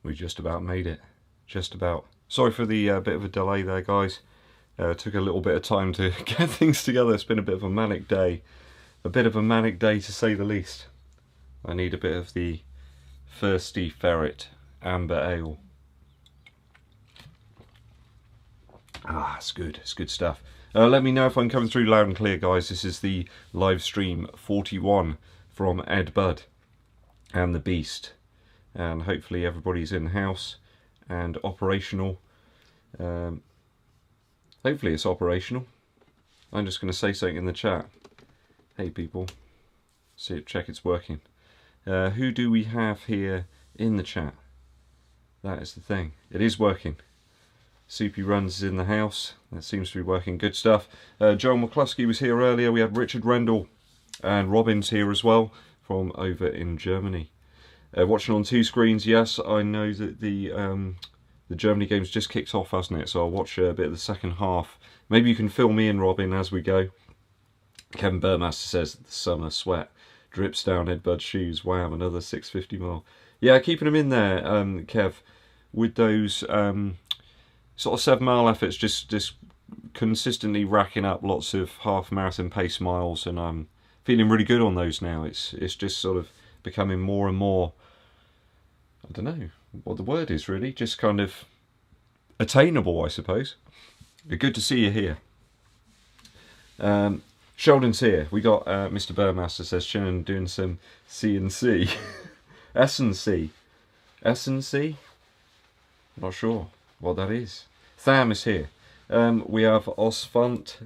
We just about made it. Just about. Sorry for the bit of a delay there, guys. Took a little bit of time to get things together. It's been a bit of a manic day. A bit of a manic day to say the least. I need a bit of the Thirsty Ferret Amber Ale. Ah, it's good. It's good stuff. Let me know if I'm coming through loud and clear, guys. This is the live stream 41 from EDDBUD and the Beast. And hopefully everybody's in the house and operational. Hopefully it's operational. I'm just going to say something in the chat. Hey people, check it's working. Who do we have here in the chat? That is the thing. It is working. Soupy Runs is in the house. That seems to be working. Good stuff. Joel McCluskey was here earlier. We had Richard Rendell and Robin's here as well from over in Germany. Watching on two screens. Yes, I know that the Germany game's just kicked off, hasn't it? So I'll watch a bit of the second half. Maybe you can fill me in, Robin, as we go. Kevin Burmaster says the summer sweat drips down EDDBUD shoes. Wow, another 650 mile. Yeah, keeping them in there, Kev, with those sort of 7 mile efforts, just consistently racking up lots of half marathon pace miles, and I'm feeling really good on those now. It's just sort of becoming more and more, I don't know what the word is really, just kind of attainable, I suppose. Good to see you here. Sheldon's here. We got Mr. Burmaster says Shannon doing some C&C. S&C. S&C? Not sure what that is. Tham is here. We have Ozenfant.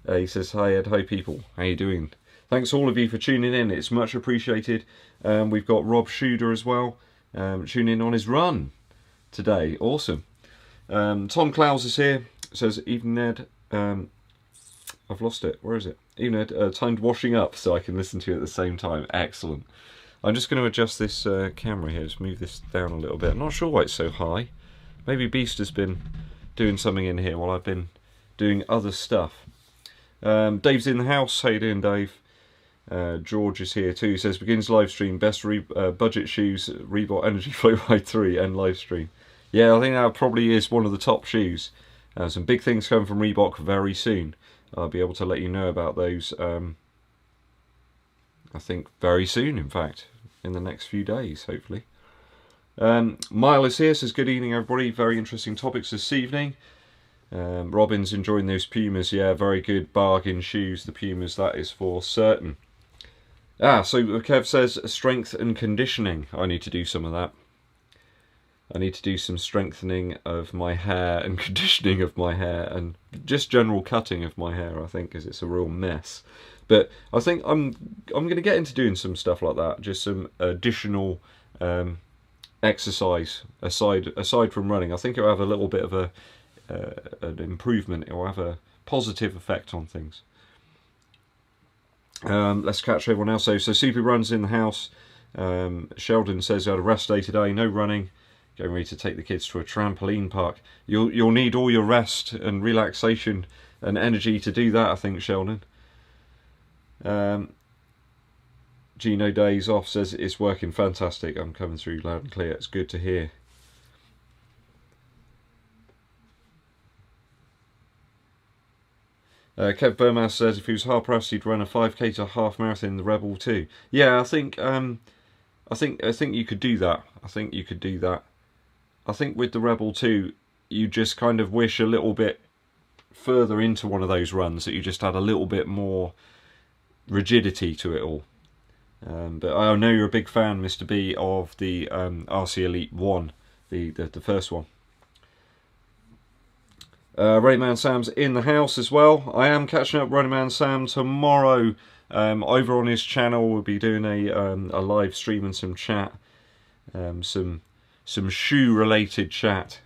He says, hi Ed, hi people. How you doing? Thanks all of you for tuning in. It's much appreciated. We've got Rob Schuder as well. Tuning in on his run today. Awesome. Tom Clowes is here. Says, even Ned... I've lost it. Where is it? Even Ned, timed washing up so I can listen to you at the same time. Excellent. I'm just going to adjust this camera here. Just move this down a little bit. I'm not sure why it's so high. Maybe Beast has been doing something in here while I've been doing other stuff. Dave's in the house. How you doing, Dave? George is here too. He says, begins live stream. Best budget shoes, Reebok Energy Flow by 3 and live stream. Yeah, I think that probably is one of the top shoes. Some big things coming from Reebok very soon. I'll be able to let you know about those, I think very soon, in fact, in the next few days, hopefully. Mile is here, says, good evening everybody, very interesting topics this evening. Robin's enjoying those Pumas, yeah, very good bargain shoes, the Pumas, that is for certain. So Kev says, strength and conditioning, I need to do some of that. I need to do some strengthening of my hair and conditioning of my hair and just general cutting of my hair, I think, because it's a real mess. But I think I'm going to get into doing some stuff like that, just some additional exercise aside from running. I think it'll have a little bit of an improvement. It will have a positive effect on things. Let's catch everyone else. So Super Runs in the house. Sheldon says, I had a rest day today, no running. Getting ready to take the kids to a trampoline park. You'll need all your rest and relaxation and energy to do that, I think, Sheldon. Gino Days Off says it's working fantastic. I'm coming through loud and clear. It's good to hear. Kev Burmas says if he was hard pressed, he'd run a 5k to a half marathon in the Rebel too. Yeah, I think you could do that. I think you could do that. I think with the Rebel 2, you just kind of wish a little bit further into one of those runs that you just had a little bit more rigidity to it all. But I know you're a big fan, Mr. B, of the RC Elite 1, the first one. Running Man Sam's in the house as well. I am catching up Running Man Sam tomorrow. Over on his channel, we'll be doing a live stream and some chat. Some shoe-related chat,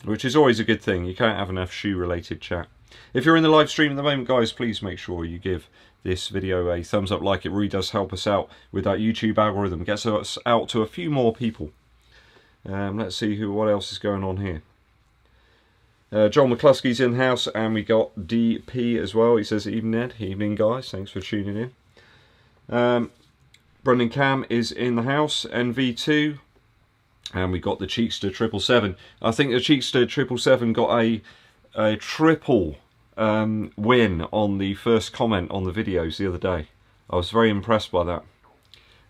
which is always a good thing. You can't have enough shoe-related chat. If you're in the live stream at the moment, guys, please make sure you give this video a thumbs up, like. It really does help us out with that YouTube algorithm. It gets us out to a few more people. Let's see what else is going on here. John McCluskey's in the house, and we got DP as well. He says, evening Ned, evening guys, thanks for tuning in. Brendan Cam is in the house, NV2. And we got the Cheekster 777. I think the Cheekster 777 got a triple win on the first comment on the videos the other day. I was very impressed by that.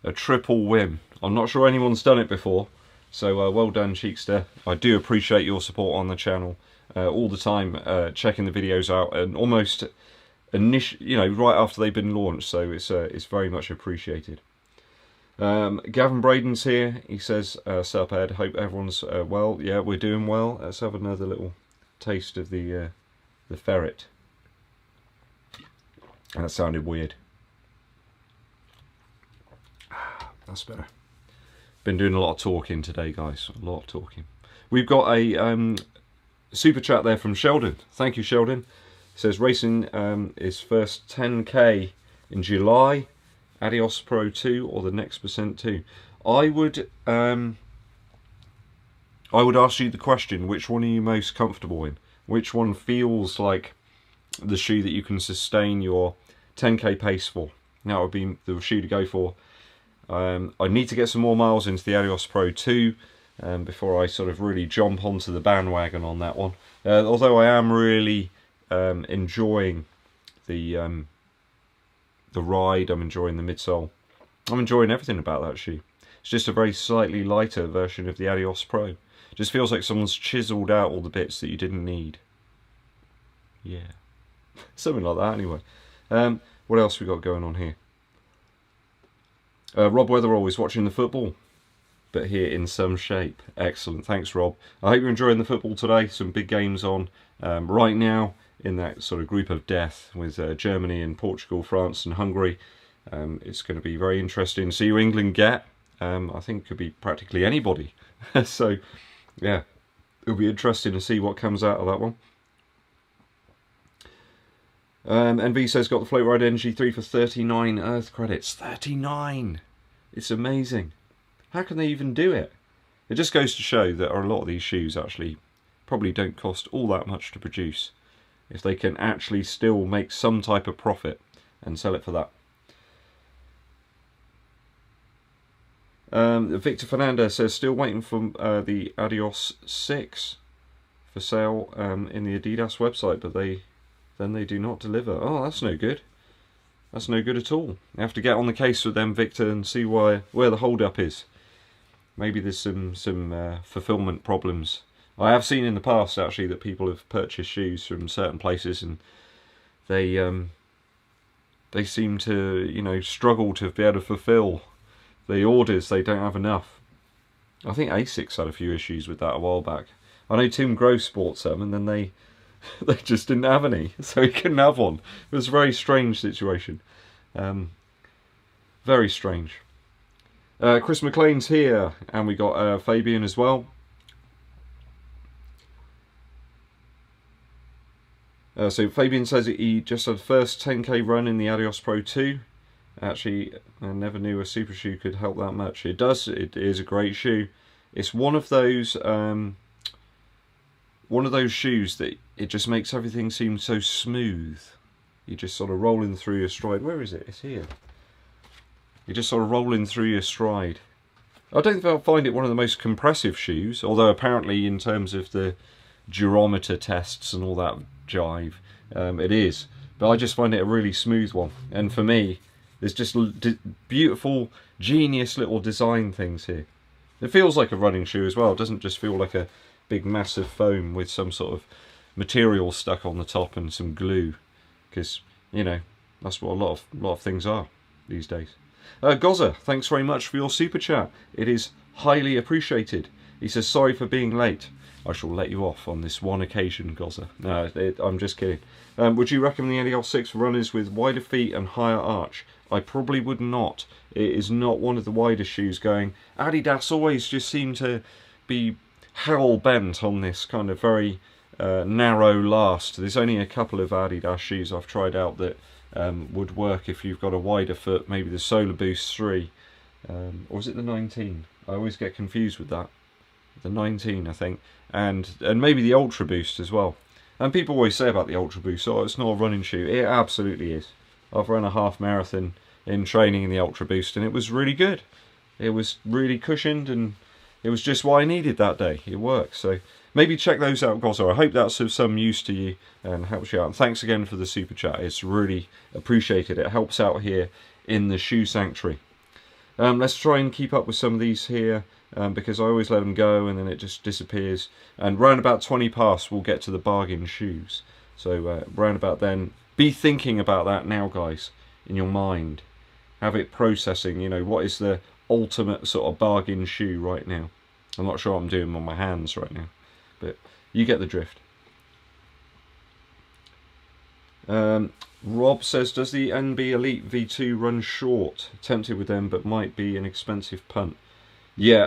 A triple win. I'm not sure anyone's done it before, so well done, Cheekster. I do appreciate your support on the channel all the time, checking the videos out, and almost right after they've been launched. So it's very much appreciated. Gavin Braden's here. He says, "Sup Ed, hope everyone's well." Yeah, we're doing well. Let's have another little taste of the ferret. That sounded weird. That's better. Been doing a lot of talking today, guys. A lot of talking. We've got a super chat there from Sheldon. Thank you, Sheldon. It says racing is first 10k in July. Adios Pro 2 or the Next Percent 2. I would ask you the question: which one are you most comfortable in? Which one feels like the shoe that you can sustain your 10k pace for? That would be the shoe to go for. I need to get some more miles into the Adios Pro 2 before I sort of really jump onto the bandwagon on that one. Although I am really enjoying the ride, I'm enjoying the midsole. I'm enjoying everything about that shoe. It's just a very slightly lighter version of the Adios Pro. It just feels like someone's chiseled out all the bits that you didn't need. Yeah. Something like that anyway. What else we got going on here? Rob Weatherall is watching the football, but here in some shape. Excellent, thanks Rob. I hope you're enjoying the football today. Some big games on right now in that sort of group of death with Germany and Portugal, France and Hungary. It's going to be very interesting to see who England get. I think it could be practically anybody. So yeah, it'll be interesting to see what comes out of that one. NV says got the Float Ride NG3 for 39 Earth credits. 39! It's amazing. How can they even do it? It just goes to show that a lot of these shoes actually probably don't cost all that much to produce, if they can actually still make some type of profit and sell it for that. Victor Fernandez says still waiting for the Adios 6 for sale in the Adidas website, but they do not deliver. Oh, that's no good. That's no good at all. You have to get on the case with them, Victor, and see where the hold up is. Maybe there's some fulfillment problems. I have seen in the past actually that people have purchased shoes from certain places and they seem to struggle to be able to fulfill the orders. They don't have enough. I think Asics had a few issues with that a while back. I know Tim Gross bought some and then they just didn't have any, so he couldn't have one. It was a very strange situation. Very strange. Chris McLean's here, and we got Fabian as well. So Fabian says that he just had the first 10k run in the Adios Pro 2. Actually, I never knew a super shoe could help that much. It does. It is a great shoe. It's one of those shoes that it just makes everything seem so smooth. You're just sort of rolling through your stride. Where is it? It's here. You're just sort of rolling through your stride. I don't think I'll find it one of the most compressive shoes, although apparently in terms of the durometer tests and all that jive, it is. But I just find it a really smooth one. And for me, there's just beautiful, genius little design things here. It feels like a running shoe as well. It doesn't just feel like a big massive foam with some sort of material stuck on the top and some glue, because that's what a lot of things are these days. Gozza, thanks very much for your super chat. It is highly appreciated. He says sorry for being late. I shall let you off on this one occasion, Gozza. No, I'm just kidding. Would you recommend the Adios 6 for runners with wider feet and higher arch? I probably would not. It is not one of the widest shoes going. Adidas always just seem to be hell-bent on this kind of very narrow last. There's only a couple of Adidas shoes I've tried out that would work if you've got a wider foot. Maybe the Solar Boost 3, or is it the 19? I always get confused with that. The 19, I think, and maybe the Ultra Boost as well. And people always say about the Ultra Boost, oh, it's not a running shoe. It absolutely is. I've run a half marathon in training in the Ultra Boost, and it was really good. It was really cushioned, and it was just what I needed that day. It works. So maybe check those out, guys. I hope that's of some use to you and helps you out. And thanks again for the super chat. It's really appreciated. It helps out here in the shoe sanctuary. Let's try and keep up with some of these here, because I always let them go and then it just disappears. And round about 20 past, we'll get to the bargain shoes. So round about then, be thinking about that now, guys, in your mind. Have it processing, you know, what is the ultimate sort of bargain shoe right now. I'm not sure what I'm doing on my hands right now, but you get the drift. Rob says, does the NB Elite V2 run short? Tempted with them, but might be an expensive punt. Yeah,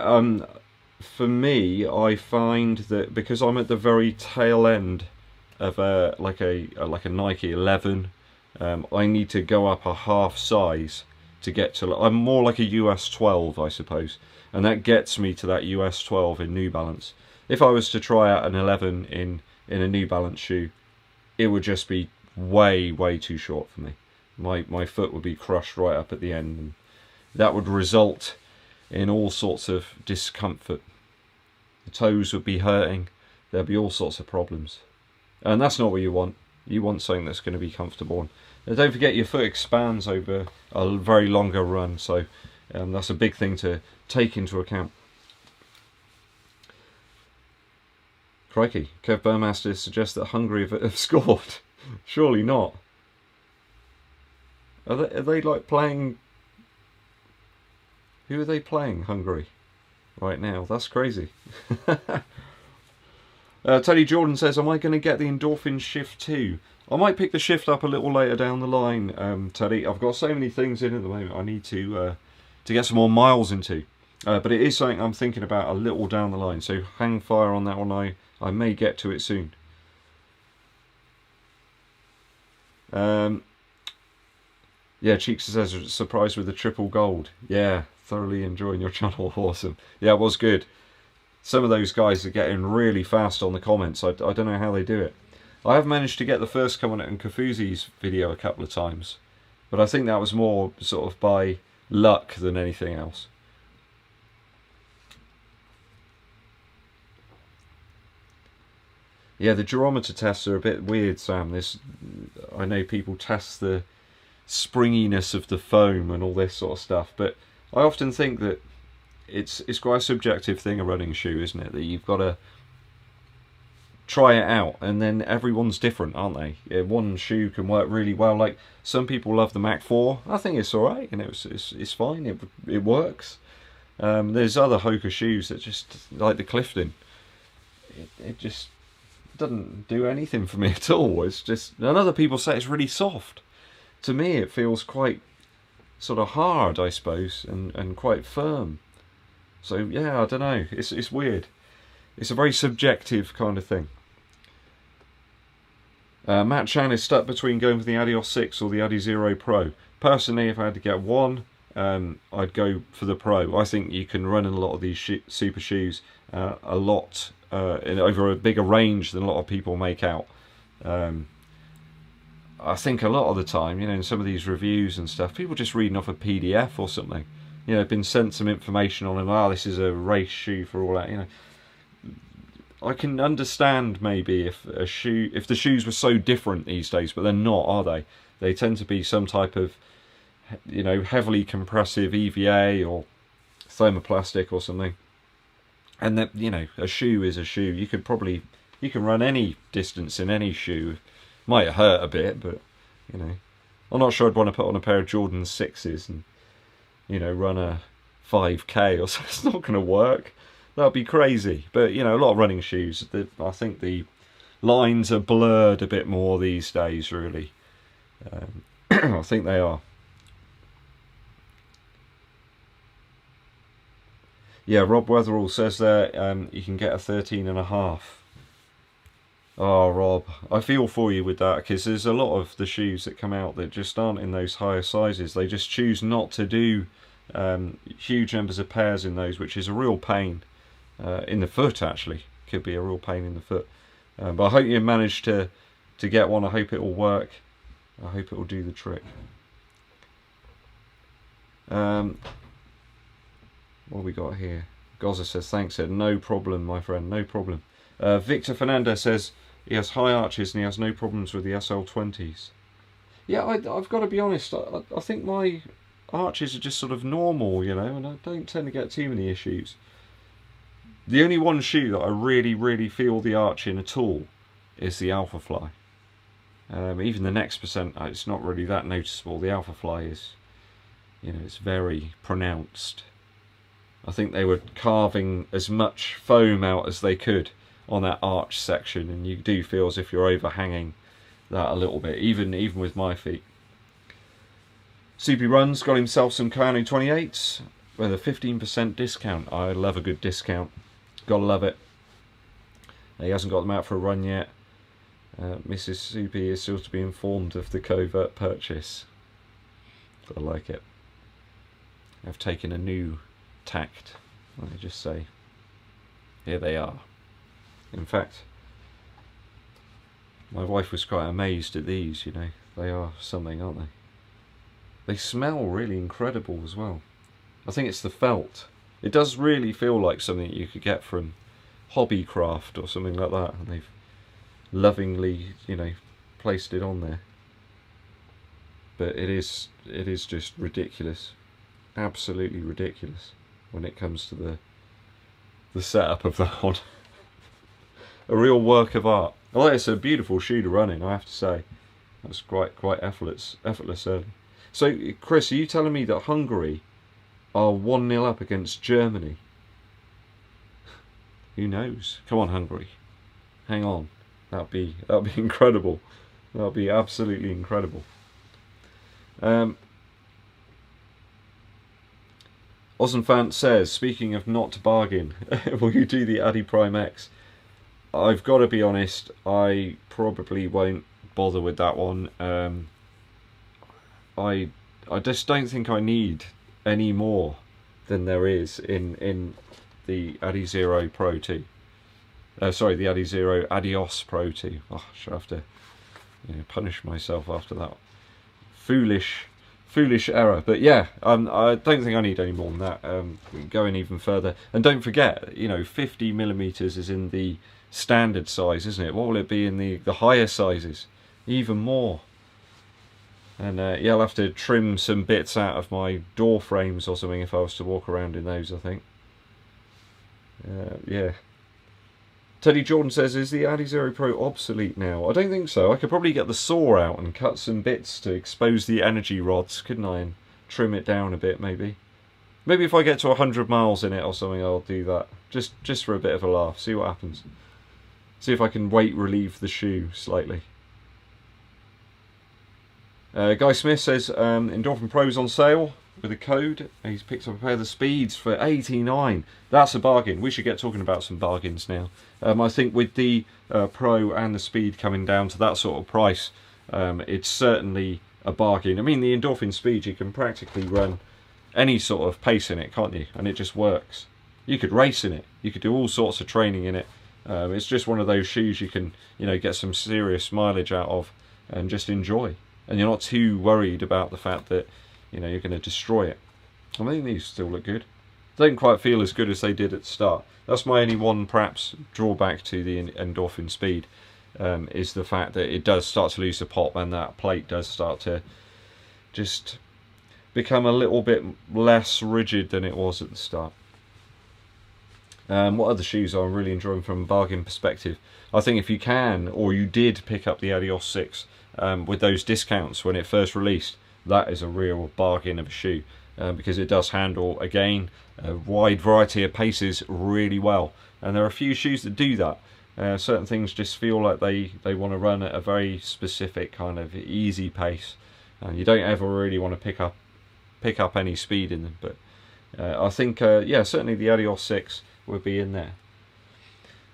for me, I find that because I'm at the very tail end of like a Nike 11, I need to go up a half size to get to. I'm more like a US 12, I suppose, and that gets me to that US 12 in New Balance. If I was to try out an 11 in a New Balance shoe, it would just be way too short for me. My foot would be crushed right up at the end, and that would result in all sorts of discomfort. The toes would be hurting. There'd be all sorts of problems, and that's not what you want. You want something that's going to be comfortable. And don't forget, your foot expands over a very longer run, so that's a big thing to take into account. Crikey, Kev Burmaster suggests that Hungary have scored. Surely not. Are they like playing? Who are they playing, Hungary, right now? That's crazy. Teddy Jordan says, am I going to get the Endorphin Shift 2? I might pick the Shift up a little later down the line, Teddy. I've got so many things in at the moment I need to get some more miles into. But it is something I'm thinking about a little down the line, so hang fire on that one. I may get to it soon. Yeah, Cheeks says, surprised with the triple gold. Yeah, thoroughly enjoying your channel. Awesome. Yeah, it was good. Some of those guys are getting really fast on the comments. I don't know how they do it. I have managed to get the first comment in Kafuzi's video a couple of times, but I think that was more sort of by luck than anything else. Yeah, the durometer tests are a bit weird, Sam. I know people test the springiness of the foam and all this sort of stuff, but I often think that it's quite a subjective thing, a running shoe, isn't it? That you've got to try it out, and then everyone's different, aren't they? One shoe can work really well. Like, some people love the Mach 4. I think it's alright, and it's fine. It works. There's other Hoka shoes that just, like the Clifton, it just doesn't do anything for me at all. It's just, and other people say it's really soft. To me, it feels quite sort of hard, I suppose, and quite firm. So yeah, I don't know. It's weird. It's a very subjective kind of thing. Matt Chan is stuck between going for the Adios 6 or the Adi Zero Pro. Personally, if I had to get one, I'd go for the Pro. I think you can run in a lot of these super shoes a lot over a bigger range than a lot of people make out. I think a lot of the time, you know, in some of these reviews and stuff, people just reading off a PDF or something. You know, been sent some information on them. Oh, this is a race shoe for all that. You know, I can understand maybe if the shoes were so different these days, but they're not, are they? They tend to be some type of, you know, heavily compressive EVA or thermoplastic or something. And that, you know, a shoe is a shoe. You can run any distance in any shoe. Might hurt a bit, but you know, I'm not sure I'd want to put on a pair of Jordan 6s and, you know, run a 5k or so. It's not going to work. That'd be crazy. But you know, a lot of running shoes, I think the lines are blurred a bit more these days, really. I think they are. Yeah, Rob Weatherall says there you can get a 13.5. Oh, Rob, I feel for you with that, because there's a lot of the shoes that come out that just aren't in those higher sizes. They just choose not to do huge numbers of pairs in those, which is a real pain in the foot, actually. Could be a real pain in the foot. But I hope you managed to get one. I hope it will work. I hope it will do the trick. What have we got here? Gaza says, thanks, Ed. No problem, my friend, no problem. Victor Fernandez says he has high arches and he has no problems with the SL20s. Yeah, I've got to be honest, I think my arches are just sort of normal, you know, and I don't tend to get too many issues. The only one shoe that I really feel the arch in at all is the Alpha Fly. Even the next percent, it's not really that noticeable. The Alpha Fly is, you know, it's very pronounced. I think they were carving as much foam out as they could on that arch section, and you do feel as if you're overhanging that a little bit, even with my feet. Soupy Runs got himself some Kayano 28s with a 15% discount. I love a good discount. Gotta love it. He hasn't got them out for a run yet. Mrs. Soupy is still to be informed of the covert purchase. I like it. I've taken a new tact, let me just say. Here they are. In fact, my wife was quite amazed at these, you know. They are something, aren't they? They smell really incredible as well. I think it's the felt. It does really feel like something you could get from Hobbycraft or something like that, and they've lovingly, you know, placed it on there. But it is just ridiculous, absolutely ridiculous when it comes to the setup of that one. A real work of art. Although it's a beautiful shoe to run in, I have to say. That's quite effortless early. So, Chris, are you telling me that Hungary are 1-0 up against Germany? Who knows? Come on, Hungary. Hang on. That'd be incredible. That'd be absolutely incredible. Ozenfant says, speaking of not to bargain, will you do the Adi Prime X? I've got to be honest, I probably won't bother with that one. I just don't think I need any more than there is in the Adizero Pro 2. Sorry, the Adizero Adios Pro 2. Oh, I should have to, you know, punish myself after that foolish error. But yeah, I don't think I need any more than that. Going even further, and don't forget, you know, 50mm is in the standard size, isn't it? What will it be in the higher sizes? Even more. And yeah, I'll have to trim some bits out of my door frames or something if I was to walk around in those, I think. Yeah. Teddy Jordan says, is the Adizero Pro obsolete now? I don't think so. I could probably get the saw out and cut some bits to expose the energy rods, couldn't I? And trim it down a bit, maybe. Maybe if I get to 100 miles in it or something, I'll do that. Just for a bit of a laugh. See what happens. See if I can weight relieve the shoe slightly. Guy Smith says, Endorphin Pro's on sale with a code. He's picked up a pair of the Speeds for $89. That's a bargain. We should get talking about some bargains now. I think with the Pro and the Speed coming down to that sort of price, it's certainly a bargain. I mean, the Endorphin Speed, you can practically run any sort of pace in it, can't you? And it just works. You could race in it. You could do all sorts of training in it. It's just one of those shoes you can, you know, get some serious mileage out of and just enjoy. And you're not too worried about the fact that, you know, you're going to destroy it. I think these still look good. They don't quite feel as good as they did at the start. That's my only one, perhaps, drawback to the Endorphin Speed, is the fact that it does start to lose the pop, and that plate does start to just become a little bit less rigid than it was at the start. What other shoes I'm really enjoying from a bargain perspective? I think if you can, or you did pick up the Adios 6 with those discounts when it first released, that is a real bargain of a shoe, because it does handle, again, a wide variety of paces really well. And there are a few shoes that do that. Certain things just feel like they want to run at a very specific kind of easy pace, and you don't ever really want to pick up any speed in them. But I think, yeah, certainly the Adios 6 would be in there.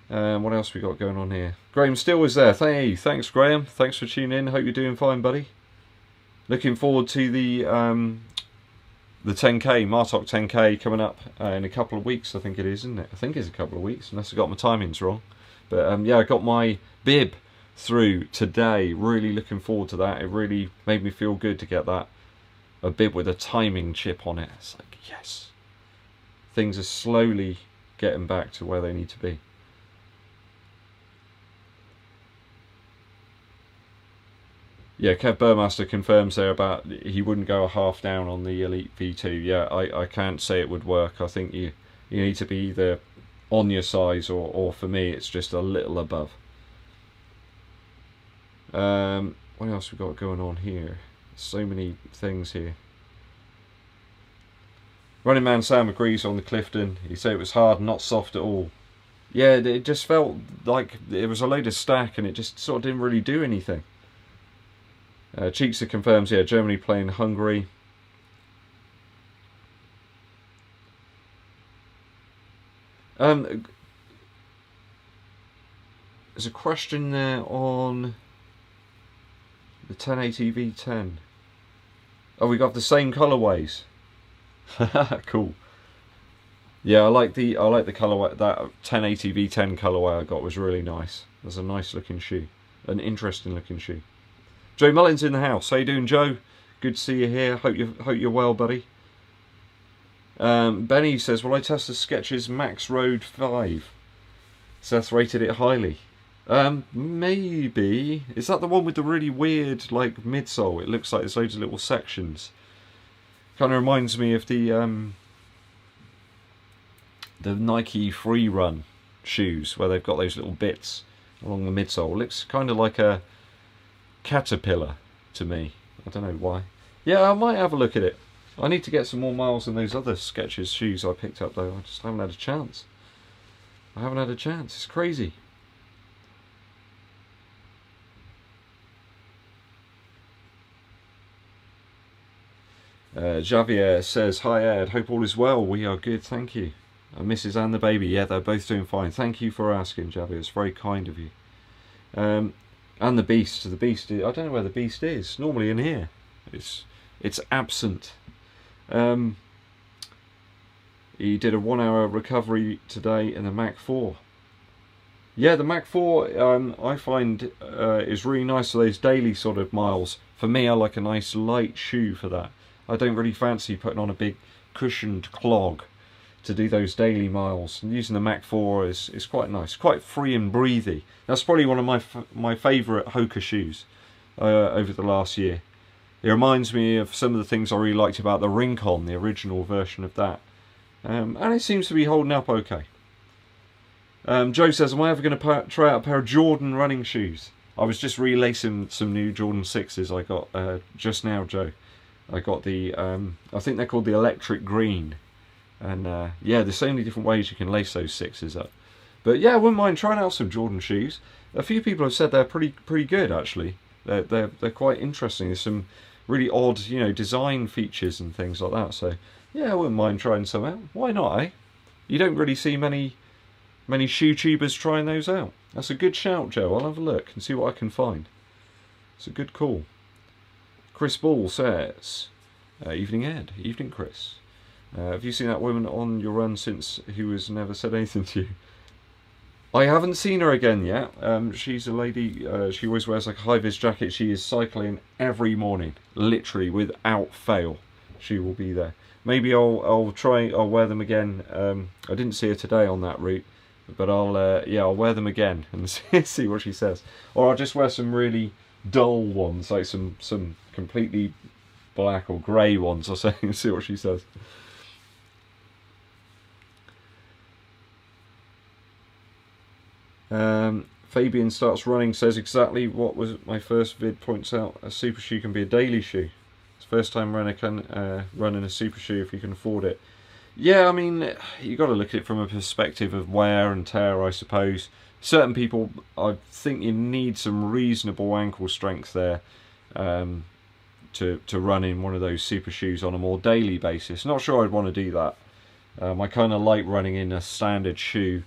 What else we got going on here? Graham Steele is there. Hey, thanks Graham. Thanks for tuning in. Hope you're doing fine, buddy. Looking forward to the 10k, Martok 10k coming up in a couple of weeks. I think it is, isn't it? I think it's a couple of weeks, unless I got my timings wrong. But yeah, I got my bib through today. Really looking forward to that. It really made me feel good to get that, a bib with a timing chip on it. It's like, yes. Things are slowly get them back to where they need to be. Yeah, Kev Burmaster confirms there about he wouldn't go a half down on the Elite V2. Yeah, I can't say it would work. I think you need to be either on your size or for me it's just a little above. What else we got going on here? So many things here. Running Man Sam agrees on the Clifton. He said it was hard, not soft at all. Yeah, it just felt like it was a load of stack and it just sort of didn't really do anything. Cheekster confirms, yeah, Germany playing Hungary. There's a question there on the 1080 V10. Oh, we got the same colorways. Cool. Yeah, I like the colorway. That 1080 V10 colorway I got was really nice. That's a nice looking shoe, an interesting looking shoe. Joe Mullins in the house. How you doing, Joe? Good to see you here. Hope you're well, buddy. Benny says, "Will I test the Skechers Max Road 5?" Seth rated it highly. Maybe. Is that the one with the really weird like midsole? It looks like there's loads of little sections. Kind of reminds me of the Nike Free Run shoes where they've got those little bits along the midsole. It looks kind of like a caterpillar to me. I don't know why. Yeah, I might have a look at it. I need to get some more miles than those other Skechers shoes I picked up though. I just haven't had a chance. It's crazy. Javier says, "Hi Ed, hope all is well. We are good, thank you. Mrs. and the baby, yeah, they're both doing fine. Thank you for asking, Javier. It's very kind of you." And the Beast. The Beast. I don't know where the Beast is. Normally in here. It's absent. He did a 1 hour recovery today in the Mach 4. Yeah, the Mach 4 I find is really nice for those daily sort of miles. For me, I like a nice light shoe for that. I don't really fancy putting on a big cushioned clog to do those daily miles. And using the Mach 4 is quite nice, quite free and breathy. That's probably one of my favourite Hoka shoes over the last year. It reminds me of some of the things I really liked about the Rincon, the original version of that. And it seems to be holding up okay. Joe says, "Am I ever going to try out a pair of Jordan running shoes?" I was just relacing some new Jordan 6s I got just now, Joe. I got the, I think they're called the Electric Green. And yeah, there's so many different ways you can lace those 6s up. But yeah, I wouldn't mind trying out some Jordan shoes. A few people have said they're pretty good actually. They're quite interesting. There's some really odd, you know, design features and things like that. So yeah, I wouldn't mind trying some out. Why not, eh? You don't really see many shoe tubers trying those out. That's a good shout, Joe. I'll have a look and see what I can find. It's a good call. Chris Ball says, "Evening Ed, evening Chris. Have you seen that woman on your run since who has never said anything to you?" I haven't seen her again yet. She's a lady, she always wears like a high-vis jacket. She is cycling every morning, literally without fail. She will be there. Maybe I'll wear them again. I didn't see her today on that route, but I'll wear them again and see what she says. Or I'll just wear some really dull ones, like some completely black or grey ones or something, and see what she says. Fabian Starts Running says, "Exactly what was my first vid points out a super shoe can be a daily shoe. It's the first time runner can run in a super shoe if you can afford it." Yeah, I mean, you got to look at it from a perspective of wear and tear, I suppose. Certain people, I think you need some reasonable ankle strength there to run in one of those super shoes on a more daily basis. Not sure I'd want to do that. I kind of like running in a standard shoe,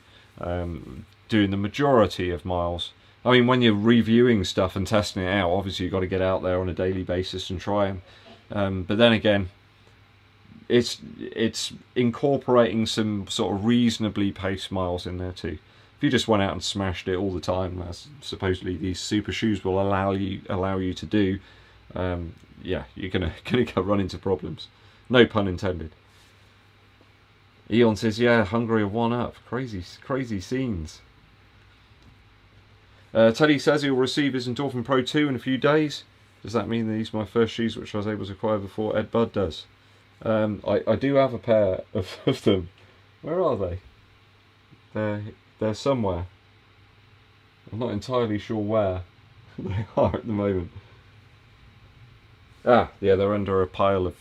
doing the majority of miles. I mean, when you're reviewing stuff and testing it out, obviously you've got to get out there on a daily basis and try them. But then again, it's incorporating some sort of reasonably paced miles in there too. If you just went out and smashed it all the time, as supposedly these super shoes will allow you to do, yeah, you're gonna run into problems. No pun intended. Eon says, yeah, Hungary are 1-up. Crazy, crazy scenes. Teddy says he'll receive his Endorphin Pro 2 in a few days. Does that mean these are my first shoes which I was able to acquire before EDDBUD does? I do have a pair of them. Where are they? They're somewhere. I'm not entirely sure where they are at the moment. Ah, yeah, they're under a pile of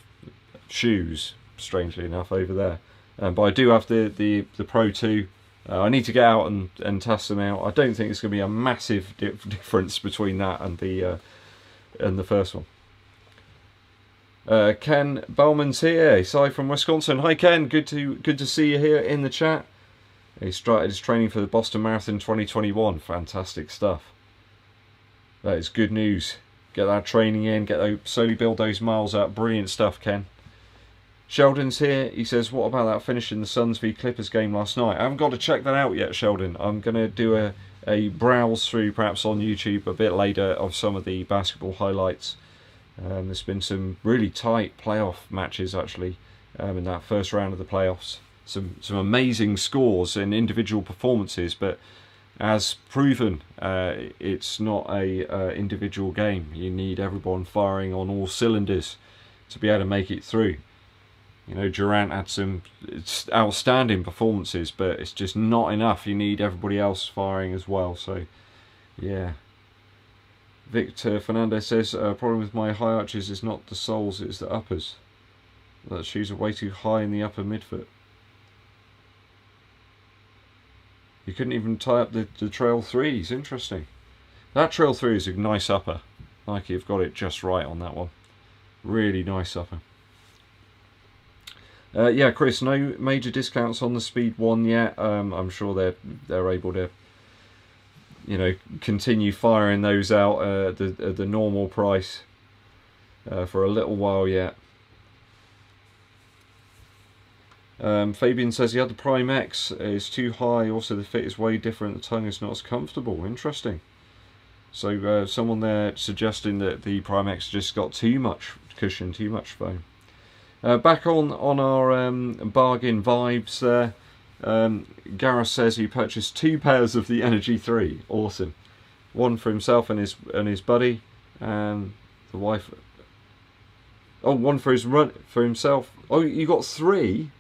shoes, strangely enough, over there. But I do have the Pro 2. I need to get out and test them out. I don't think it's going to be a massive difference between that and the first one. Ken Bowman's here. He's from Wisconsin. Hi Ken, good to see you here in the chat. He started his training for the Boston Marathon 2021. Fantastic stuff. That is good news. Get that training in, slowly build those miles up. Brilliant stuff, Ken. Sheldon's here. He says, what about that finish in the Suns v Clippers game last night? I haven't got to check that out yet, Sheldon. I'm going to do a browse through perhaps on YouTube a bit later of some of the basketball highlights. There's been some really tight playoff matches actually in that first round of the playoffs. Some amazing scores and individual performances, but as proven, it's not a individual game. You need everyone firing on all cylinders to be able to make it through. You know, Durant had some outstanding performances, but it's just not enough. You need everybody else firing as well. So, yeah. Victor Fernandez says, problem with my high arches is not the soles, it's the uppers. The shoes are way too high in the upper midfoot. You couldn't even tie up the Trail 3s. Interesting. That Trail 3 is a nice upper. Nike have got it just right on that one. Really nice upper. Yeah, Chris, no major discounts on the Speed 1 yet. I'm sure they're able to, you know, continue firing those out at the normal price for a little while yet. Fabian says he had the Prime X, it's too high, also the fit is way different, the tongue is not as comfortable. Interesting. So someone there suggesting that the Prime X just got too much cushion, too much foam. Back on our bargain vibes there, Gareth says he purchased 2 pairs of the Energy 3. Awesome. One for himself and his buddy, and the wife. Oh, one for himself. Oh, you got 3.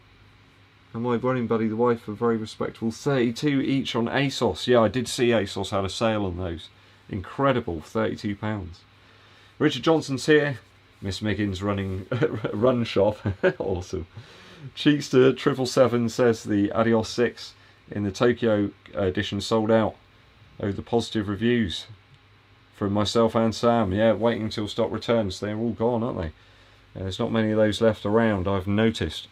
And my running buddy, the wife, are very respectable. 32 each on ASOS. Yeah, I did see ASOS had a sale on those. Incredible, £32. Richard Johnson's here. Miss Miggins running run shop. Awesome. Cheekster 777 says the Adios 6 in the Tokyo edition sold out. Oh, the positive reviews from myself and Sam. Yeah, waiting until stock returns. They're all gone, aren't they? There's not many of those left around, I've noticed.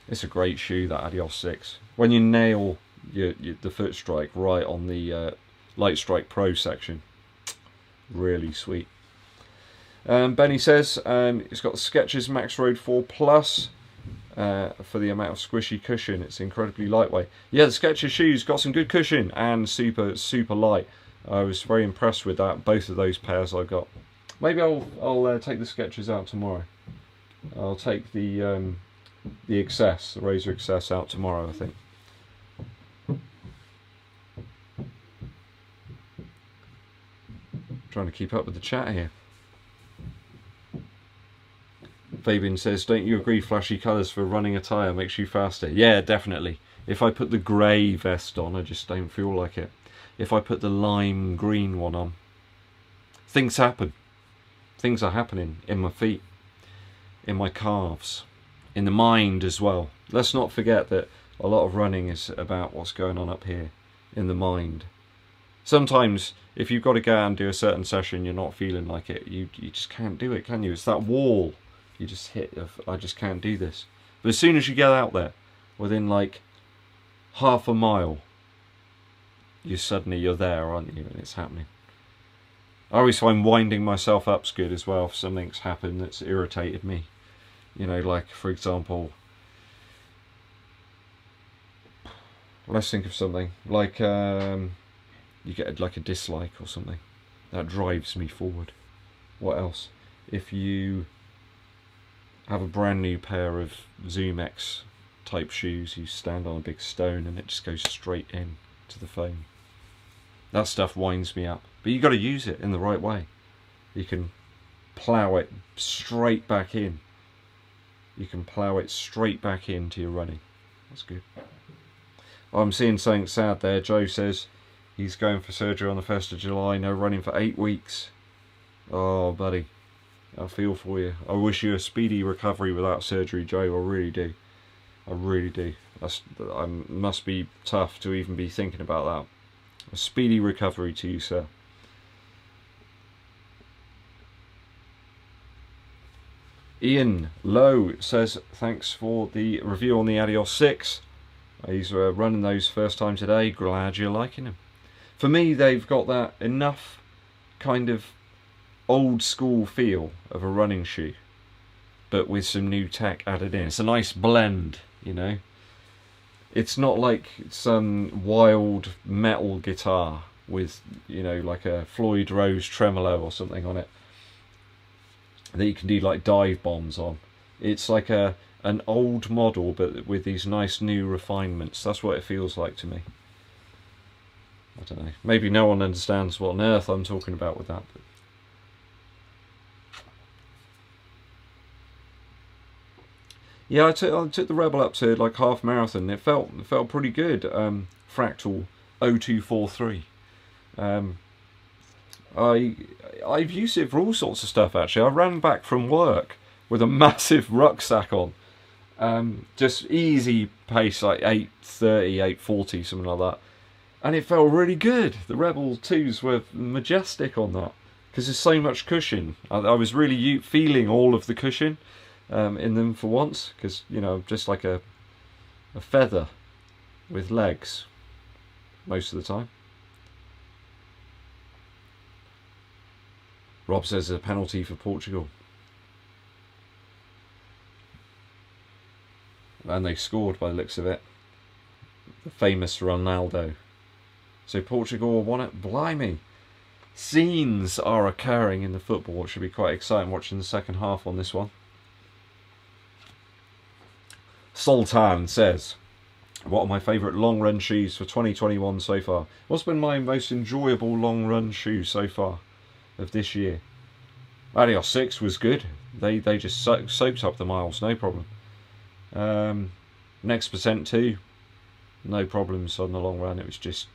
It's a great shoe, that Adios 6. When you nail the foot strike right on the Light Strike Pro section. Really sweet. Benny says it's got Skechers Max Road 4 Plus for the amount of squishy cushion. It's incredibly lightweight. Yeah, the Skechers shoes got some good cushion and super light. I was very impressed with that. Both of those pairs I got. Maybe I'll take the Skechers out tomorrow. I'll take the Excess, the Razor Excess out tomorrow, I think. Trying to keep up with the chat here. Fabian says, don't you agree flashy colours for running attire makes you faster? Yeah, definitely. If I put the grey vest on, I just don't feel like it. If I put the lime green one on, things happen. Things are happening in my feet, in my calves, in the mind as well. Let's not forget that a lot of running is about what's going on up here, in the mind. Sometimes, if you've got to go out and do a certain session, you're not feeling like it. You just can't do it, can you? It's that wall you just hit of, I just can't do this. But as soon as you get out there, within like half a mile, you're there, aren't you? And it's happening. I always find winding myself up's good as well if something's happened that's irritated me. You know, like for example, let's think of something like you get like a dislike or something that drives me forward. What else? If you have a brand new pair of Zoom X type shoes. You stand on a big stone and it just goes straight in to the foam. That stuff winds me up. But you got to use it in the right way. You can plough it straight back in. You can plough it straight back into your running. That's good. I'm seeing something sad there. Joe says he's going for surgery on the 1st of July. No running for 8 weeks. Oh, buddy. I feel for you. I wish you a speedy recovery without surgery, Joe. I really do. I really do. I must be tough to even be thinking about that. A speedy recovery to you, sir. Ian Lowe says, thanks for the review on the Adidas 6. He's running those first time today. Glad you're liking them. For me, they've got that enough kind of old school feel of a running shoe, but with some new tech added in. It's a nice blend, you know. It's not like some wild metal guitar with, you know, like a Floyd Rose tremolo or something on it that you can do like dive bombs on. It's like an old model but with these nice new refinements. That's what it feels like to me. I don't know. Maybe no one understands what on earth I'm talking about with that. But yeah, I took the Rebel up to like half marathon. It felt pretty good. Fractal 0243. I've used it for all sorts of stuff actually. I ran back from work with a massive rucksack on. Just easy pace, like 8:30, 8:40, something like that. And it felt really good. The Rebel 2s were majestic on that. Because there's so much cushion. I was really feeling all of the cushion in them for once. Because, you know, just like a feather with legs most of the time. Rob says there's a penalty for Portugal. And they scored by the looks of it. The famous Ronaldo. So Portugal won it. Blimey. Scenes are occurring in the football. It should be quite exciting watching the second half on this one. Sultan says, what are my favourite long run shoes for 2021 so far? What's been my most enjoyable long run shoe so far of this year? Adidas 6 was good. They just soaked up the miles, no problem. Next Percent 2, no problems on the long run. It was just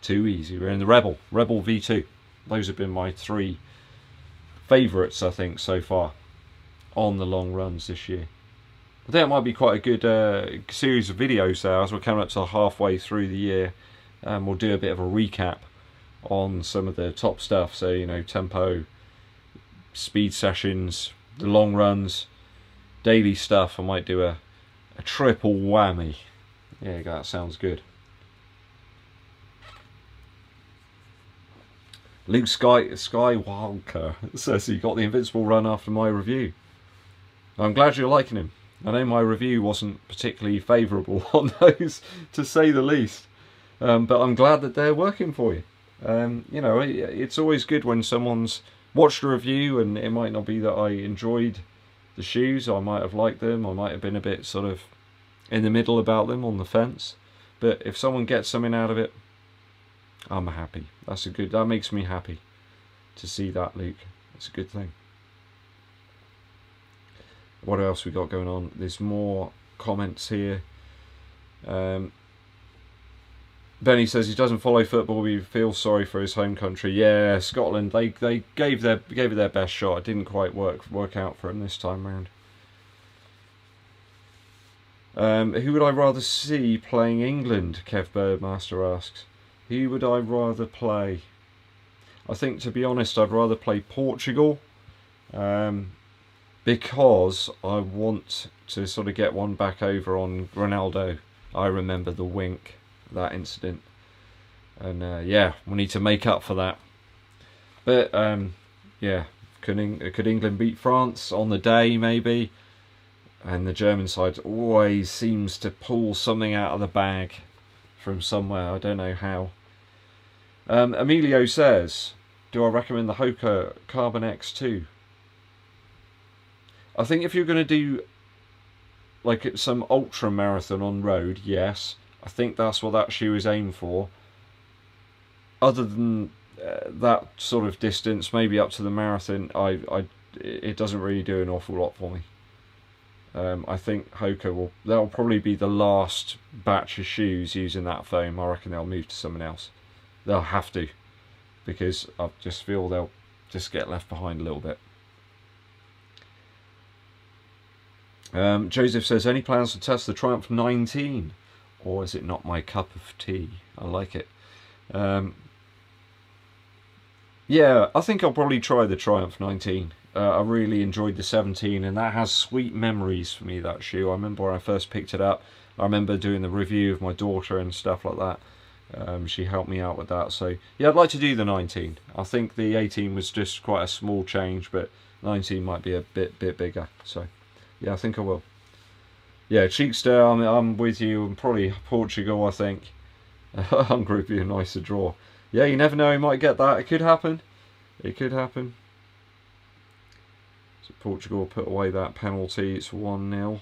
too easy. We're in the Rebel V2. Those have been my 3 favourites, I think, so far on the long runs this year. I think it might be quite a good series of videos there as we're coming up to halfway through the year. We'll do a bit of a recap on some of the top stuff. So, you know, tempo, speed sessions, the long runs, daily stuff. I might do a triple whammy. Yeah, that sounds good. Luke Skywalker says he got the invincible run after my review. I'm glad you're liking him. I know my review wasn't particularly favourable on those, to say the least. But I'm glad that they're working for you. You know, it's always good when someone's watched a review and it might not be that I enjoyed the shoes. I might have liked them. I might have been a bit sort of in the middle about them, on the fence. But if someone gets something out of it, I'm happy. That makes me happy to see that, Luke. It's a good thing. What else we got going on? There's more comments here. Benny says he doesn't follow football, but he feels sorry for his home country. Yeah, Scotland, they gave it their best shot. It didn't quite work out for them this time round. Who would I rather see playing England? Kev Birdmaster asks. Who would I rather play? I think, to be honest, I'd rather play Portugal. Because I want to sort of get one back over on Ronaldo. I remember the wink, that incident. And yeah, we need to make up for that. But yeah, could England beat France on the day, maybe? And the German side always seems to pull something out of the bag from somewhere. I don't know how. Emilio says, do I recommend the Hoka Carbon X2? I think if you're going to do like some ultra marathon on road, yes, I think that's what that shoe is aimed for. Other than that sort of distance, maybe up to the marathon, it doesn't really do an awful lot for me. I think Hoka that'll probably be the last batch of shoes using that foam. I reckon they'll move to someone else. They'll have to, because I just feel they'll just get left behind a little bit. Joseph says, any plans to test the Triumph 19? Or is it not my cup of tea? I like it. Yeah, I think I'll probably try the Triumph 19. I really enjoyed the 17, and that has sweet memories for me, that shoe. I remember when I first picked it up, I remember doing the review of my daughter and stuff like that. She helped me out with that. So yeah, I'd like to do the 19. I think the 18 was just quite a small change, but 19 might be a bit bigger. So yeah, I think I will. Yeah, Cheekster, I'm with you, and probably Portugal, I think. Hungary would be a nicer draw. Yeah, you never know, he might get that. It could happen. It could happen. So Portugal put away that penalty. It's 1-0.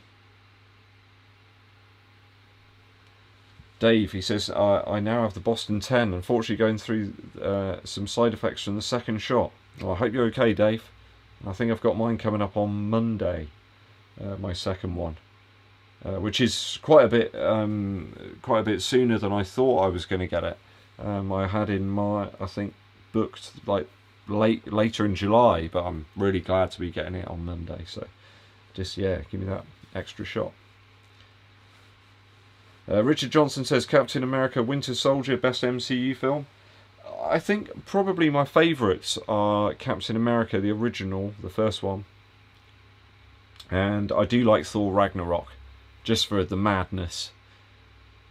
Dave, he says, I now have the Boston 10. Unfortunately, going through some side effects from the second shot. Well, I hope you're okay, Dave. I think I've got mine coming up on Monday. My second one. Which is quite a bit sooner than I thought I was going to get it. I had in my, I think, booked like later in July, but I'm really glad to be getting it on Monday. So just, yeah, give me that extra shot. Richard Johnson says, Captain America Winter Soldier, best MCU film. I think probably my favourites are Captain America, the original, the first one, and I do like Thor Ragnarok, just for the madness,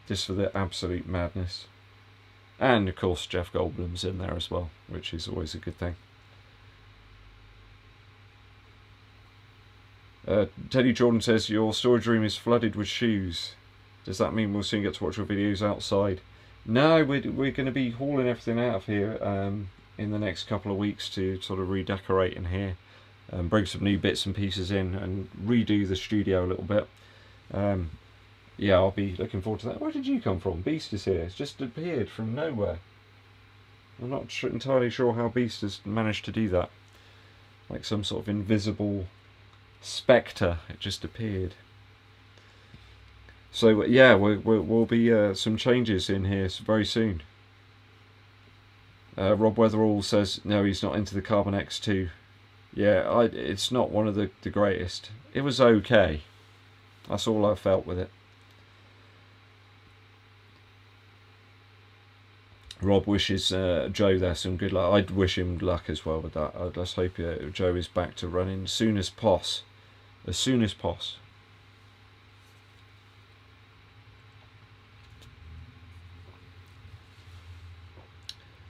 just for the absolute madness. And of course Jeff Goldblum's in there as well, which is always a good thing. Teddy Jordan says, your storage room is flooded with shoes. Does that mean we'll soon get to watch your videos outside? No, we're going to be hauling everything out of here in the next couple of weeks to sort of redecorate in here, and bring some new bits and pieces in, and redo the studio a little bit. Yeah, I'll be looking forward to that. Where did you come from? Beast is here. It's just appeared from nowhere. I'm not entirely sure how Beast has managed to do that. Like some sort of invisible spectre, it just appeared. So yeah, we'll be some changes in here very soon. Rob Weatherall says, no, he's not into the Carbon X2. Yeah, it's not one of the greatest. It was okay. That's all I felt with it. Rob wishes Joe there some good luck. I'd wish him luck as well with that. Let's hope Joe is back to running as soon as poss. As soon as poss.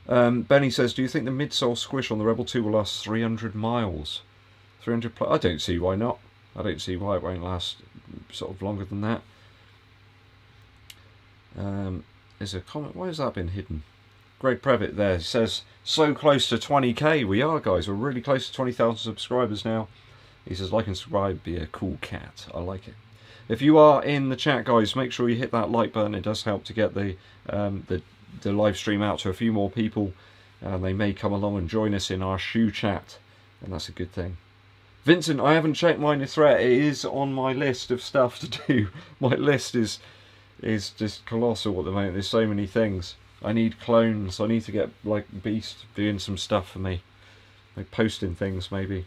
Benny says, do you think the midsole squish on the Rebel 2 will last 300 miles? 300 plus? I don't see why not. I don't see why it won't last sort of longer than that. There's a comment. Why has that been hidden? Greg Previtt there says, so close to 20k. We are, guys. We're really close to 20,000 subscribers now. He says, like and subscribe, be a cool cat. I like it. If you are in the chat, guys, make sure you hit that like button. It does help to get the live stream out to a few more people. They may come along and join us in our shoe chat, and that's a good thing. Vincent, I haven't checked mine threat. It is on my list of stuff to do. My list is just colossal at the moment. There's so many things. I need clones. I need to get like Beast doing some stuff for me, like posting things maybe.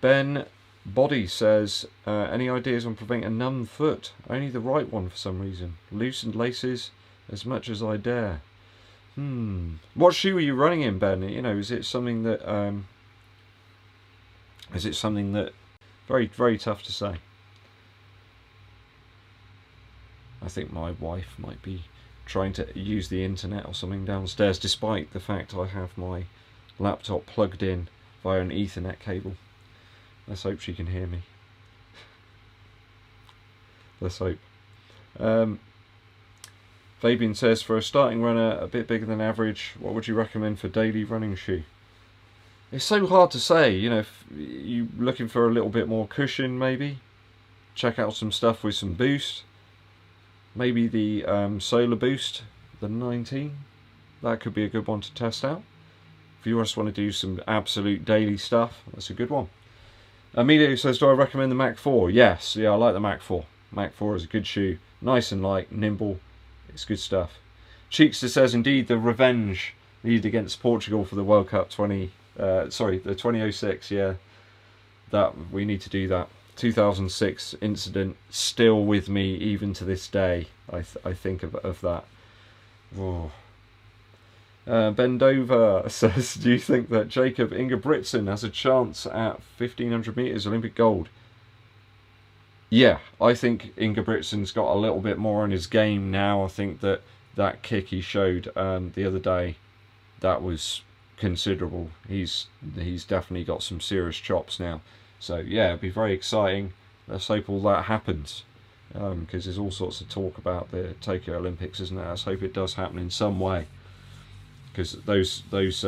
Ben Body says, any ideas on preventing a numb foot? Only the right one for some reason. Loosened laces as much as I dare. What shoe are you running in, Ben? You know, is it something that very, very tough to say. I think my wife might be trying to use the internet or something downstairs, despite the fact I have my laptop plugged in via an Ethernet cable. Let's hope she can hear me. Let's hope. Fabian says, for a starting runner a bit bigger than average, what would you recommend for daily running shoe? it's so hard to say. You know, if you're looking for a little bit more cushion, maybe check out some stuff with some boost. Maybe the Solar Boost, the 19. That could be a good one to test out. If you just want to do some absolute daily stuff, that's a good one. Emilio says, do I recommend the Mach 4? Yes, yeah, I like the Mach 4. Mach 4 is a good shoe. Nice and light, nimble. It's good stuff. Cheekster says, indeed, the revenge needed against Portugal for the World Cup the 2006, yeah. That we need to do that. 2006 incident, still with me even to this day. I think of that. Oh. Bendover says, do you think that Jacob Ingebrigtsen has a chance at 1500 metres Olympic gold? Yeah, I think Ingebrigtsen's got a little bit more on his game now. I think that kick he showed the other day, that was considerable. He's definitely got some serious chops now. So yeah, it'd be very exciting. Let's hope all that happens, because there's all sorts of talk about the Tokyo Olympics, isn't there? Let's hope it does happen in some way, because those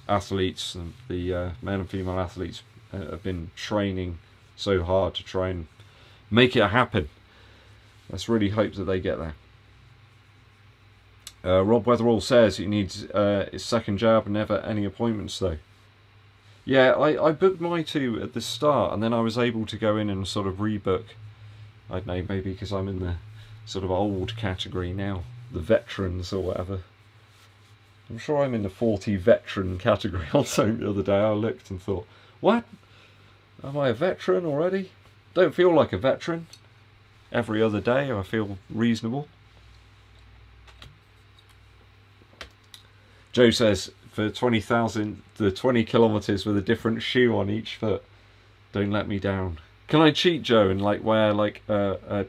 athletes, the male and female athletes, have been training so hard to try and make it happen. Let's really hope that they get there. Rob Weatherall says he needs his second jab, never any appointments though. Yeah, I booked my 2 at the start, and then I was able to go in and sort of rebook. I don't know, maybe because I'm in the sort of old category now, the veterans or whatever. I'm sure I'm in the 40 veteran category or something the other day. I looked and thought, what? Am I a veteran already? Don't feel like a veteran. Every other day I feel reasonable. Joe says, for 20,000, the 20 kilometres with a different shoe on each foot. Don't let me down. Can I cheat, Joe, and like wear like an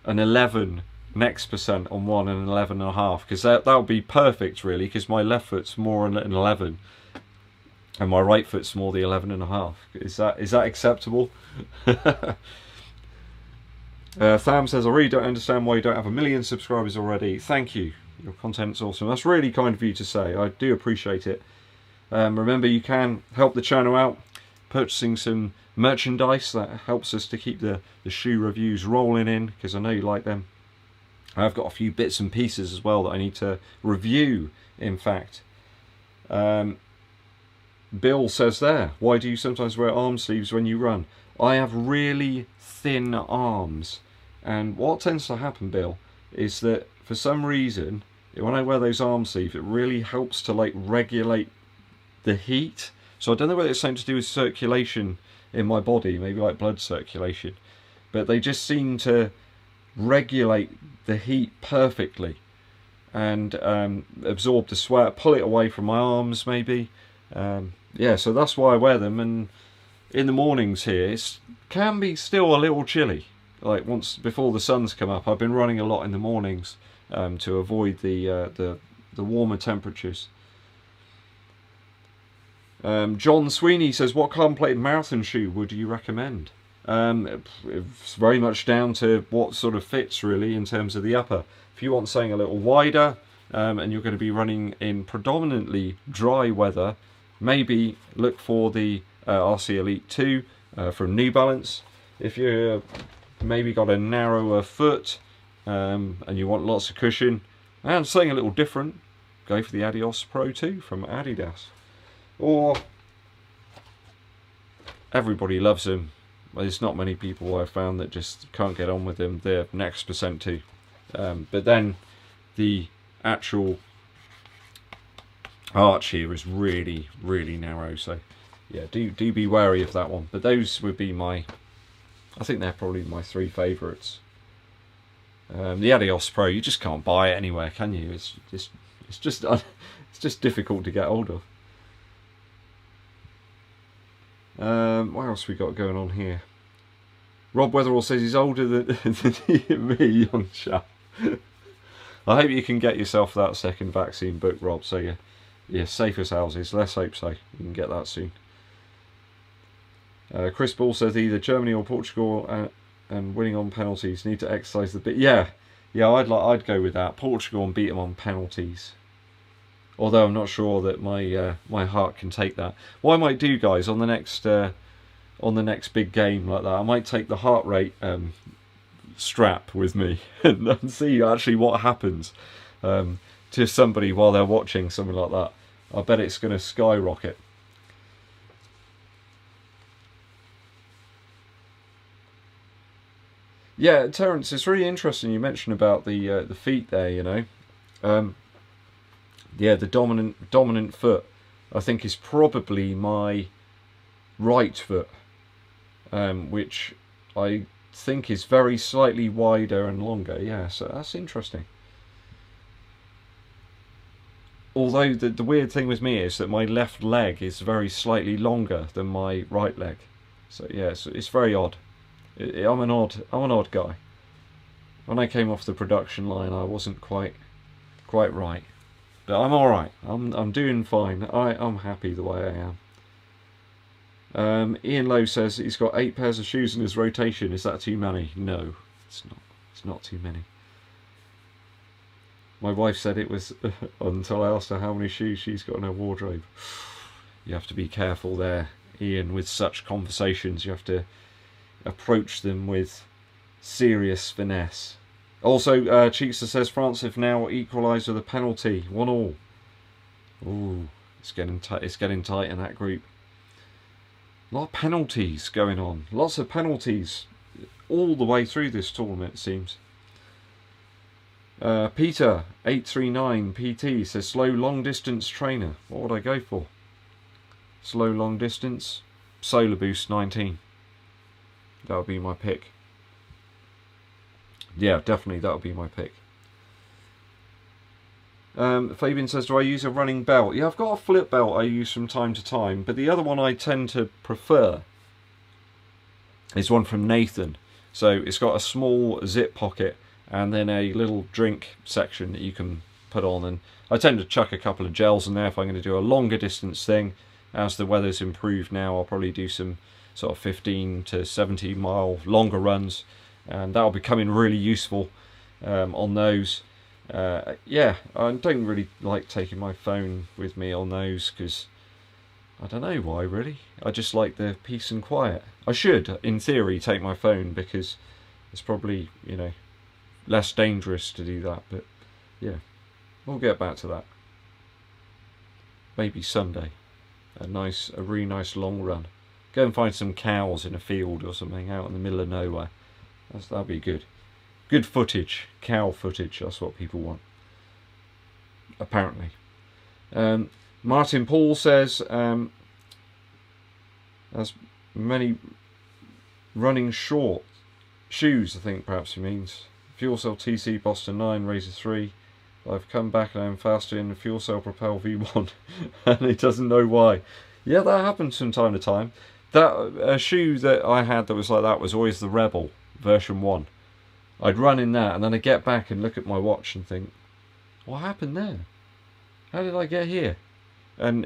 11 next percent on one and an 11.5? Because that would be perfect, really, because my left foot's more an 11 and my right foot's more the 11.5. Is that acceptable? Tham says, I really don't understand why you don't have 1 million subscribers already. Thank you. Your content's awesome. That's really kind of you to say. I do appreciate it. Remember, you can help the channel out purchasing some merchandise. That helps us to keep the shoe reviews rolling in, because I know you like them. I've got a few bits and pieces as well that I need to review, in fact. Bill says there, why do you sometimes wear arm sleeves when you run? I have really thin arms, and what tends to happen, Bill, is that for some reason when I wear those arm sleeves, it really helps to like regulate the heat. So I don't know whether it's something to do with circulation in my body, maybe like blood circulation, but they just seem to regulate the heat perfectly and absorb the sweat, pull it away from my arms maybe. Yeah, so that's why I wear them. And in the mornings here, it can be still a little chilly. Like once before the sun's come up, I've been running a lot in the mornings to avoid the warmer temperatures. John Sweeney says, what carbon-plated marathon shoe would you recommend? It's very much down to what sort of fits, really, in terms of the upper. If you want something a little wider and you're going to be running in predominantly dry weather, maybe look for the RC Elite 2 from New Balance. If you're maybe got a narrower foot and you want lots of cushion and something a little different, go for the Adidas Pro 2 from Adidas. Or everybody loves them. There's not many people I've found that just can't get on with them. They're next percent 2. But then the actual arch here is really, really narrow. So yeah, do be wary of that one. But those would be my, I think they're probably my 3 favourites. The Adidas Pro, you just can't buy it anywhere, can you? It's just difficult to get hold of. What else we got going on here? Rob Weatherall says he's older than me, young chap. I hope you can get yourself that second vaccine booked, Rob, so you're safe as houses. Let's hope so. You can get that soon. Chris Ball says either Germany or Portugal and winning on penalties. Need to exercise the bit. Yeah, I'd go with that. Portugal and beat them on penalties. although I'm not sure that my heart can take that. What I might do, guys, on the next big game like that, I might take the heart rate strap with me and see actually what happens to somebody while they're watching something like that. I bet it's going to skyrocket. Yeah, Terence, it's really interesting you mentioned about the feet there. You know, yeah, the dominant foot, I think, is probably my right foot, which I think is very slightly wider and longer. Yeah, so that's interesting. Although the weird thing with me is that my left leg is very slightly longer than my right leg. So yeah, it's very odd. I'm an odd guy. When I came off the production line, I wasn't quite right, but I'm all right. I'm doing fine. I'm happy the way I am. Ian Lowe says he's got 8 pairs of shoes in his rotation. Is that too many? No, it's not. It's not too many. My wife said it was until I asked her how many shoes she's got in her wardrobe. You have to be careful there, Ian, with such conversations. You have to approach them with serious finesse. Also, Cheekster says France have now equalised with a penalty, 1-1. Ooh, it's getting tight in that group. A lot of penalties going on. Lots of penalties all the way through this tournament, it seems. Peter 839 PT says slow long distance trainer. What would I go for? Slow long distance, Solar Boost 19. That would be my pick. Yeah, definitely that would be my pick. Fabian says, do I use a running belt? Yeah, I've got a flip belt I use from time to time, but the other one I tend to prefer is one from Nathan. So it's got a small zip pocket and then a little drink section that you can put on, and I tend to chuck a couple of gels in there if I'm going to do a longer distance thing. As the weather's improved now, I'll probably do some sort of 15 to 70 mile longer runs, and that'll be coming really useful on those. Yeah, I don't really like taking my phone with me on those because I don't know why really. I just like the peace and quiet. I should, in theory, take my phone because it's probably, you know, less dangerous to do that, but yeah, we'll get back to that. Maybe Sunday, a really nice long run. Go and find some cows in a field or something out in the middle of nowhere. That'd be good. Good footage, cow footage. That's what people want, apparently. Martin Paul says, as many running short shoes, I think perhaps he means. Fuelcell TC Boston 9 Razor 3. I've come back and I'm faster in the Fuelcell Propel V1 and it doesn't know why. Yeah, that happens from time to time. That shoe that I had that was like that was always the Rebel version 1. I'd run in that and then I'd get back and look at my watch and think, what happened there? How did I get here? And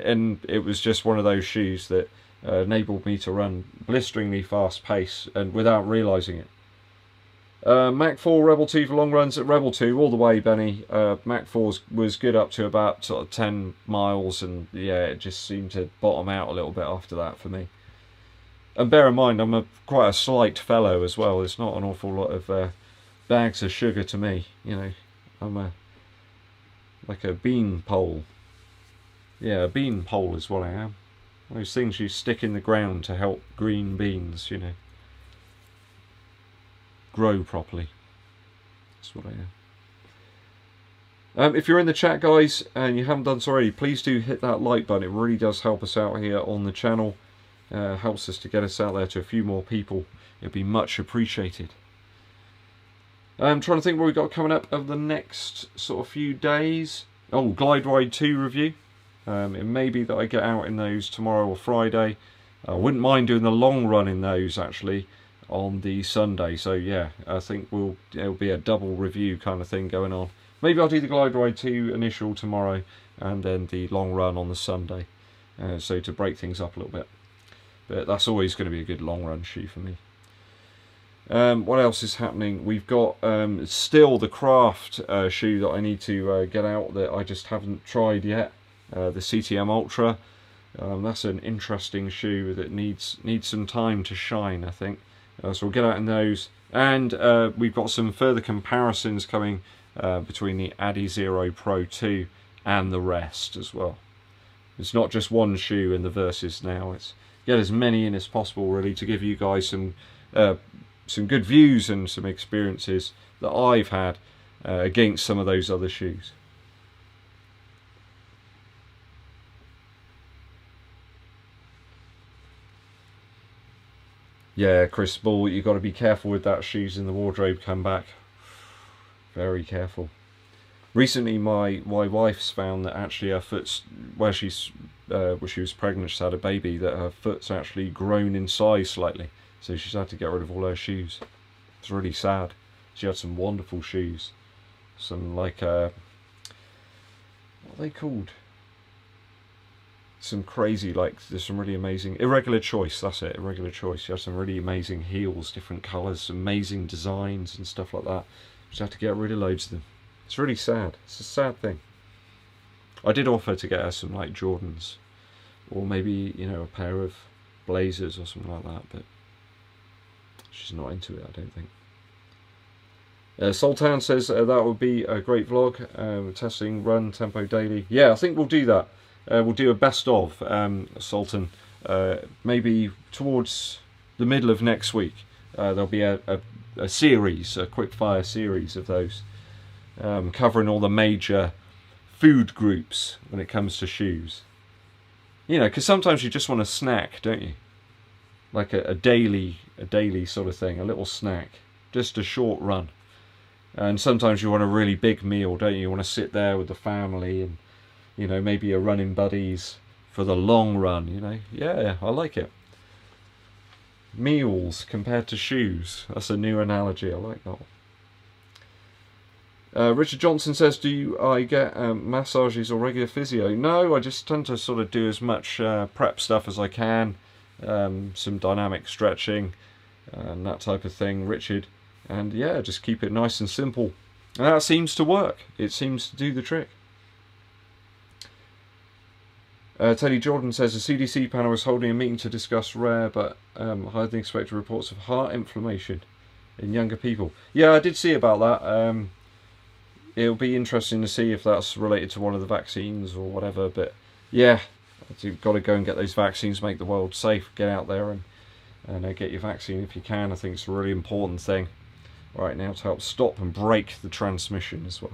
it was just one of those shoes that enabled me to run blisteringly fast pace and without realising it. Mach 4 Rebel 2 for long runs at Rebel 2 all the way, Benny. Mach 4 was good up to about sort of 10 miles, and yeah, it just seemed to bottom out a little bit after that for me. And bear in mind, I'm quite a slight fellow as well. There's not an awful lot of bags of sugar to me, you know. I'm like a bean pole. Yeah, a bean pole is what I am. Those things you stick in the ground to help green beans, you know, grow properly. That's what I am. If you're in the chat, guys, and you haven't done so already, please do hit that like button. It really does help us out here on the channel. Helps us to get us out there to a few more people. It'd be much appreciated. I'm trying to think what we've got coming up over the next sort of few days. Oh, Glide Ride 2 review. It may be that I get out in those tomorrow or Friday. I wouldn't mind doing the long run in those actually on the Sunday. So yeah, I think it'll be a double review kind of thing going on. Maybe I'll do the Glide Ride 2 initial tomorrow and then the long run on the Sunday. So to break things up a little bit. But that's always going to be a good long run shoe for me. What else is happening? We've got still the Craft shoe that I need to get out that I just haven't tried yet. the CTM Ultra. That's an interesting shoe that needs some time to shine, I think. So we'll get out in those, and we've got some further comparisons coming between the Adizero Pro 2 and the rest as well. It's not just one shoe in the Versus now. It's get as many in as possible, really, to give you guys some good views and some experiences that I've had against some of those other shoes. Yeah, Chris Ball, you've got to be careful with that. Shoes in the wardrobe come back. Very careful. Recently, my wife's found that actually her foot's, where she was pregnant, she's had a baby, that her foot's actually grown in size slightly. So she's had to get rid of all her shoes. It's really sad. She had some wonderful shoes. Some like, what are they called? Some crazy, like, there's some really amazing, Irregular Choice, that's it, Irregular Choice. You have some really amazing heels, different colours, amazing designs and stuff like that. Just have to get rid of loads of them. It's really sad. It's a sad thing. I did offer to get her some like Jordans, or maybe, you know, a pair of Blazers or something like that, but she's not into it, I don't think. Sultan says that would be a great vlog, testing run tempo daily. Yeah, I think we'll do that. We'll do a best of, Sultan, maybe towards the middle of next week. There'll be a series, a quick fire series of those, covering all the major food groups when it comes to shoes. You know, because sometimes you just want a snack, don't you? Like a daily sort of thing, a little snack, just a short run. And sometimes you want a really big meal, don't you? You want to sit there with the family and, you know, maybe you're running buddies for the long run, you know. Yeah, I like it. Meals compared to shoes. That's a new analogy. I like that one. Richard Johnson says, do I get massages or regular physio? No, I just tend to sort of do as much prep stuff as I can. Some dynamic stretching and that type of thing, Richard. And yeah, just keep it nice and simple. And that seems to work. It seems to do the trick. Teddy Jordan says the CDC panel was holding a meeting to discuss rare but higher than expected reports of heart inflammation in younger people. Yeah, I did see about that. It'll be interesting to see if that's related to one of the vaccines or whatever. But yeah, you've got to go and get those vaccines, make the world safe. Get out there and get your vaccine if you can. I think it's a really important thing right now to help stop and break the transmission as well.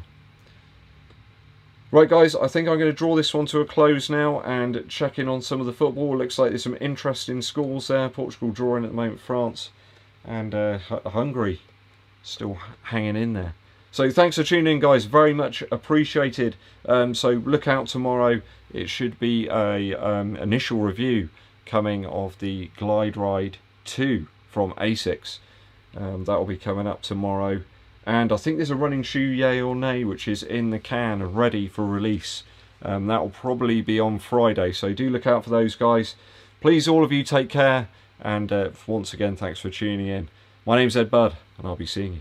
Right guys, I think I'm going to draw this one to a close now and check in on some of the football. Looks like there's some interesting scores there. Portugal drawing at the moment, France, and Hungary still hanging in there. So thanks for tuning in guys, very much appreciated. So look out tomorrow, it should be a initial review coming of the Glide Ride 2 from ASICS. That will be coming up tomorrow. And I think there's a running shoe, yay or nay, which is in the can, ready for release. That will probably be on Friday, so do look out for those guys. Please, all of you, take care, and once again, thanks for tuning in. My name's EDDBUD, and I'll be seeing you.